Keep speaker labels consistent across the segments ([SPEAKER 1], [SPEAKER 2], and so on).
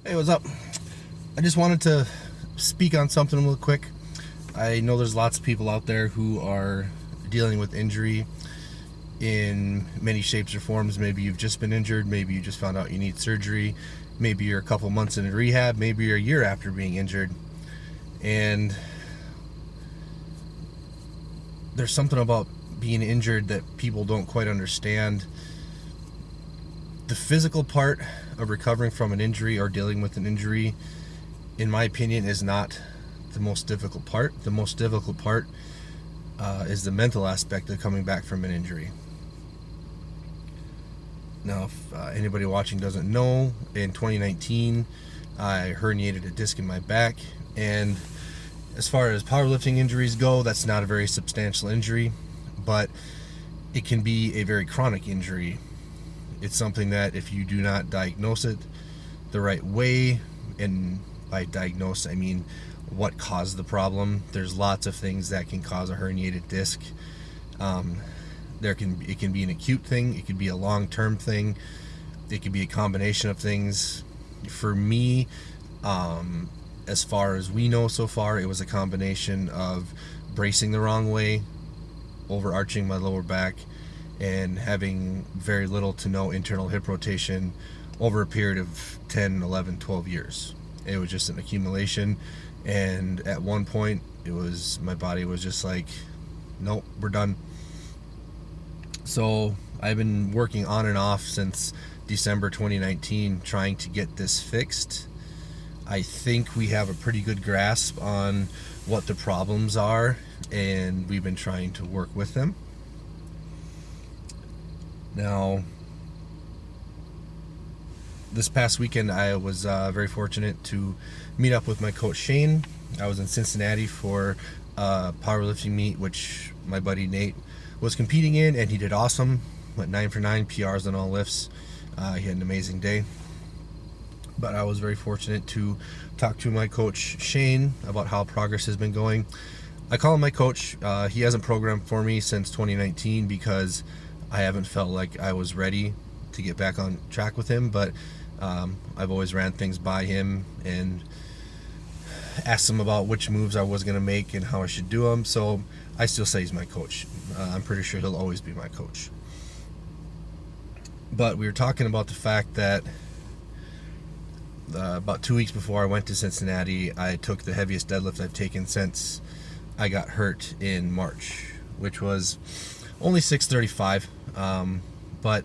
[SPEAKER 1] Hey, what's up? I just wanted to speak on something real quick. I know there's lots of people out there who are dealing with injury in many shapes or forms. Maybe you've just been injured, maybe you just found out you need surgery, maybe you're a couple months in rehab, maybe you're a year after being injured. And there's something about being injured that people don't quite understand. The physical part of recovering from an injury or dealing with an injury, in my opinion, is not the most difficult part. The most difficult part is the mental aspect of coming back from an injury. Now, if anybody watching doesn't know, in 2019, I herniated a disc in my back, and as far as powerlifting injuries go, that's not a very substantial injury, but it can be a very chronic injury. It's something that if you do not diagnose it the right way, and by diagnose I mean what caused the problem, there's lots of things that can cause a herniated disc. It can be an acute thing, it could be a long-term thing, it could be a combination of things. For me, as far as we know so far, it was a combination of bracing the wrong way, overarching my lower back, and having very little to no internal hip rotation over a period of 10, 11, 12 years. It was just an accumulation, and at one point my body was just like, nope, we're done. So I've been working on and off since December 2019 trying to get this fixed. I think we have a pretty good grasp on what the problems are, and we've been trying to work with them. Now, this past weekend I was very fortunate to meet up with my coach Shane. I was in Cincinnati for a powerlifting meet, which my buddy Nate was competing in, and he did awesome. Went 9 for 9, PRs on all lifts. He had an amazing day. But I was very fortunate to talk to my coach Shane about how progress has been going. I call him my coach. He hasn't programmed for me since 2019 because I haven't felt like I was ready to get back on track with him, but I've always ran things by him and asked him about which moves I was going to make and how I should do them. So I still say he's my coach. I'm pretty sure he'll always be my coach. But we were talking about the fact that about 2 weeks before I went to Cincinnati, I took the heaviest deadlift I've taken since I got hurt in March, which was only 635, but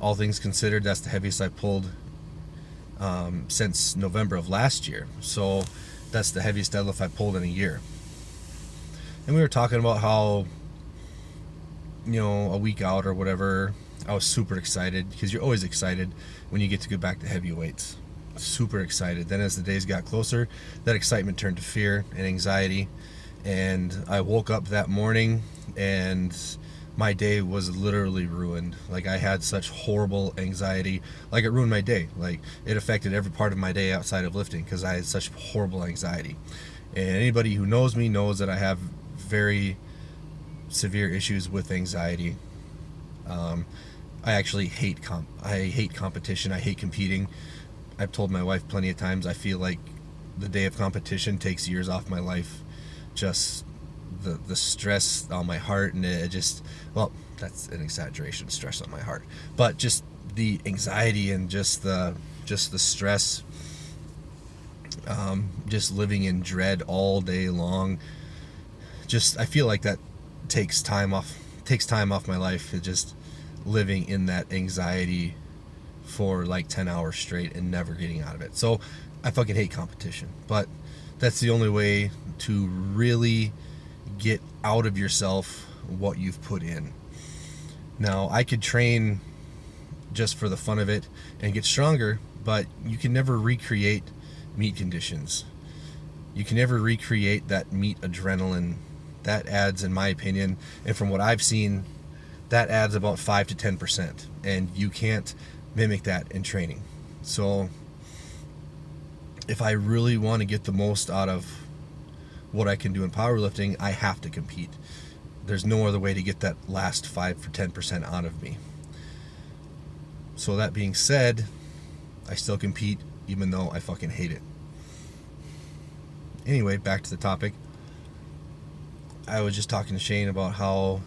[SPEAKER 1] all things considered, that's the heaviest I pulled since November of last year. So that's the heaviest deadlift I pulled in a year. And we were talking about how, a week out or whatever, I was super excited, because you're always excited when you get to go back to heavy weights. Super excited. Then as the days got closer, that excitement turned to fear and anxiety. And I woke up that morning and my day was literally ruined. Like, I had such horrible anxiety. Like, it ruined my day. Like, it affected every part of my day outside of lifting because I had such horrible anxiety. And anybody who knows me knows that I have very severe issues with anxiety. I actually hate competition. I hate competing. I've told my wife plenty of times, I feel like the day of competition takes years off my life. Just the stress on my heart, and it just, well, that's an exaggeration, stress on my heart, but just the anxiety and just the stress, just living in dread all day long. Just, I feel like that takes time off my life. It just living in that anxiety for like 10 hours straight and never getting out of it. So I fucking hate competition, but that's the only way to really get out of yourself what you've put in. Now, I could train just for the fun of it and get stronger, but you can never recreate meet conditions. You can never recreate that meet adrenaline. That adds, in my opinion, and from what I've seen, that adds about 5 to 10%, and you can't mimic that in training. So if I really want to get the most out of what I can do in powerlifting, I have to compete. There's no other way to get that last 5 or 10% out of me. So that being said, I still compete even though I fucking hate it. Anyway, back to the topic. I was just talking to Shane about how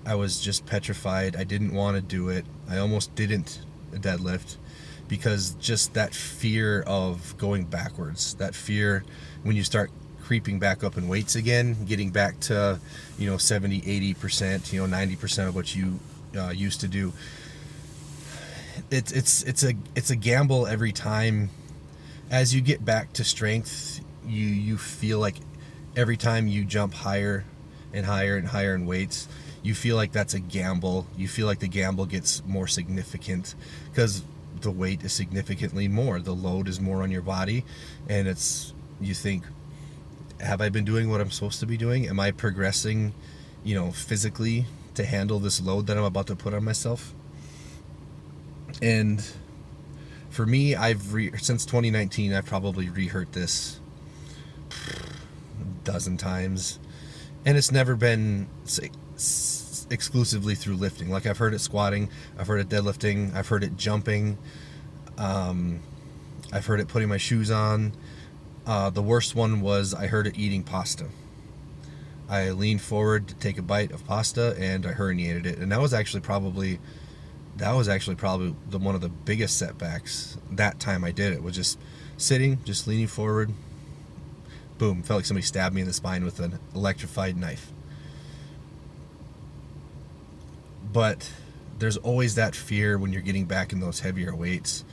[SPEAKER 1] I was just petrified. I didn't want to do it. I almost didn't deadlift because just that fear of going backwards, that fear when you start creeping back up in weights again, getting back to, 70, 80%, 90% of what you used to do. It's a gamble every time. As you get back to strength, you feel like every time you jump higher and higher and higher in weights, you feel like that's a gamble. You feel like the gamble gets more significant because the weight is significantly more. The load is more on your body, and you think, have I been doing what I'm supposed to be doing? Am I progressing, physically to handle this load that I'm about to put on myself? And for me, since 2019, I've probably re-hurt this a dozen times, and it's never been exclusively through lifting. Like, I've heard it squatting, I've heard it deadlifting, I've heard it jumping, I've heard it putting my shoes on. The worst one was I heard it eating pasta. I leaned forward to take a bite of pasta and I herniated it, and that was actually probably one of the biggest setbacks. That time I did it was just sitting, just leaning forward, boom, felt like somebody stabbed me in the spine with an electrified knife. But there's always that fear when you're getting back in those heavier weights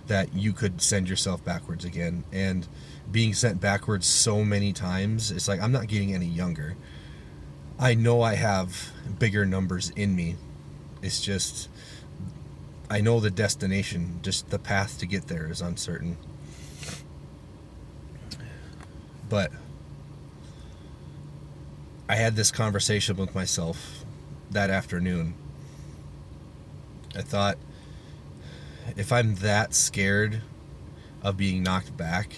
[SPEAKER 1] that you could send yourself backwards again. And being sent backwards so many times, it's like, I'm not getting any younger. I know I have bigger numbers in me. It's just, I know the destination, just the path to get there is uncertain. But I had this conversation with myself that afternoon. I thought, if I'm that scared of being knocked back,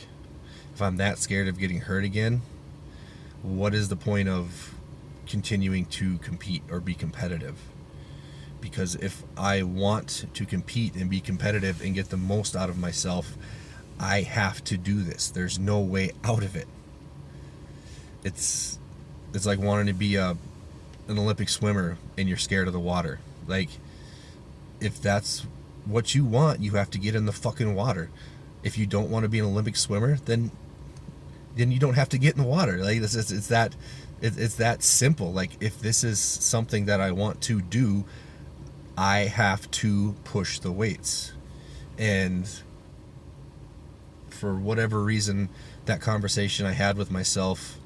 [SPEAKER 1] if I'm that scared of getting hurt again, what is the point of continuing to compete or be competitive? Because if I want to compete and be competitive and get the most out of myself, I have to do this. There's no way out of it. It's like wanting to be an Olympic swimmer and you're scared of the water. Like, if that's what you want, you have to get in the fucking water. If you don't want to be an Olympic swimmer, then you don't have to get in the water. Like, it's that simple. Like, if this is something that I want to do, I have to push the weights. And for whatever reason, that conversation I had with myself,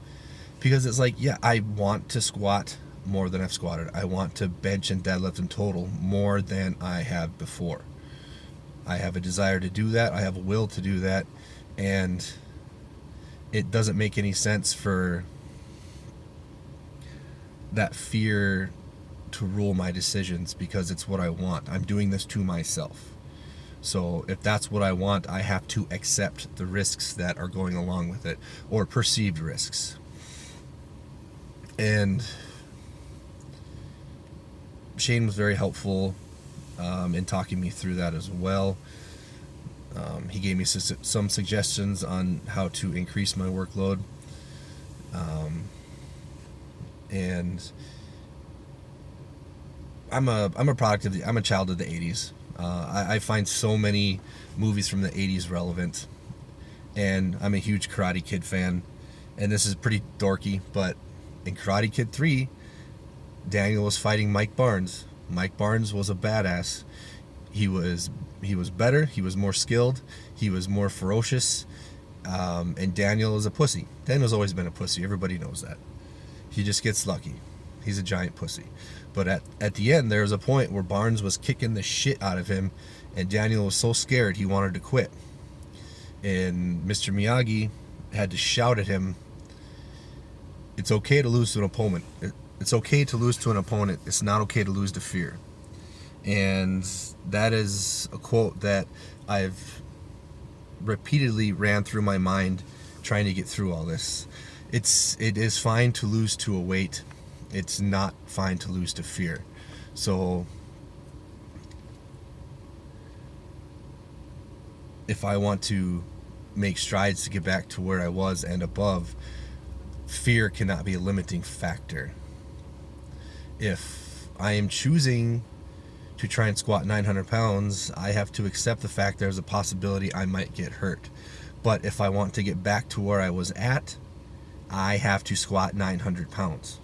[SPEAKER 1] because it's like, yeah, I want to squat more than I've squatted. I want to bench and deadlift in total more than I have before. I have a desire to do that. I have a will to do that. And it doesn't make any sense for that fear to rule my decisions, because it's what I want. I'm doing this to myself. So if that's what I want, I have to accept the risks that are going along with it, or perceived risks. And Shane was very helpful in talking me through that as well. He gave me some suggestions on how to increase my workload. And I'm a child of the 80s. I find so many movies from the 80s relevant, and I'm a huge Karate Kid fan. And this is pretty dorky, but in Karate Kid 3, Daniel was fighting Mike Barnes. Mike Barnes was a badass. He was better. He was more skilled. He was more ferocious. And Daniel is a pussy. Daniel's always been a pussy. Everybody knows that. He just gets lucky. He's a giant pussy. But at the end, there was a point where Barnes was kicking the shit out of him, and Daniel was so scared he wanted to quit. And Mr. Miyagi had to shout at him, "It's okay to lose to an opponent. It's okay to lose to an opponent. It's not okay to lose to fear." And that is a quote that I've repeatedly ran through my mind trying to get through all this. It is fine to lose to a weight. It's not fine to lose to fear. So if I want to make strides to get back to where I was and above, fear cannot be a limiting factor. If I am choosing to try and squat 900 pounds, I have to accept the fact there's a possibility I might get hurt. But if I want to get back to where I was at, I have to squat 900 pounds.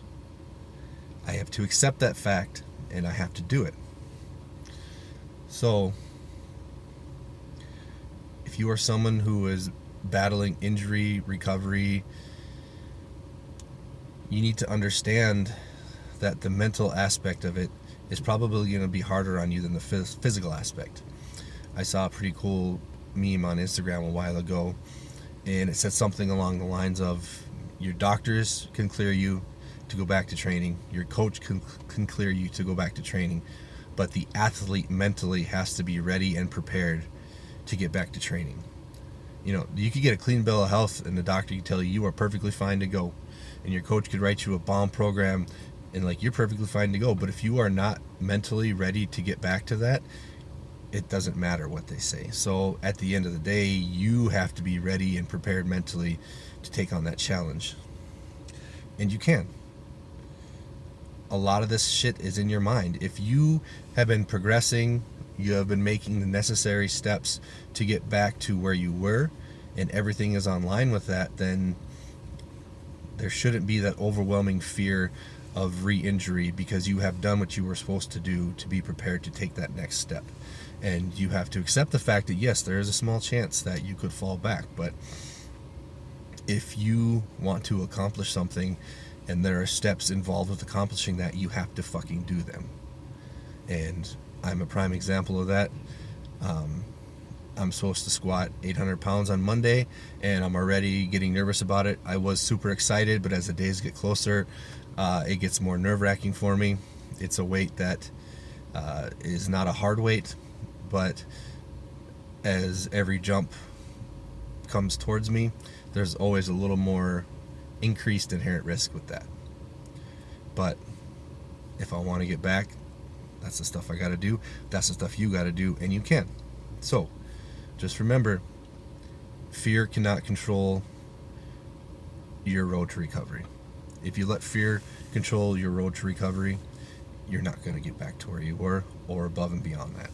[SPEAKER 1] I have to accept that fact, and I have to do it. So, if you are someone who is battling injury, recovery, you need to understand that the mental aspect of it is probably going to be harder on you than the physical aspect. I saw a pretty cool meme on Instagram a while ago, and it said something along the lines of, your doctors can clear you to go back to training, your coach can clear you to go back to training, but the athlete mentally has to be ready and prepared to get back to training. You know, you could get a clean bill of health and the doctor could tell you you are perfectly fine to go, and your coach could write you a bomb program and like you're perfectly fine to go. But if you are not mentally ready to get back to that, it doesn't matter what they say. So at the end of the day, you have to be ready and prepared mentally to take on that challenge. And you can. A lot of this shit is in your mind. If you have been progressing, you have been making the necessary steps to get back to where you were, and everything is online with that, then there shouldn't be that overwhelming fear of re-injury, because you have done what you were supposed to do to be prepared to take that next step. And you have to accept the fact that yes, there is a small chance that you could fall back, but if you want to accomplish something and there are steps involved with accomplishing that, you have to fucking do them. And I'm a prime example of that. I'm supposed to squat 800 pounds on Monday, and I'm already getting nervous about it. I was super excited, but as the days get closer, it gets more nerve-wracking for me. It's a weight that is not a hard weight, but as every jump comes towards me, there's always a little more increased inherent risk with that. But if I want to get back, that's the stuff I got to do. That's the stuff you got to do, and you can. So just remember, fear cannot control your road to recovery. If you let fear control your road to recovery, you're not going to get back to where you were or above and beyond that.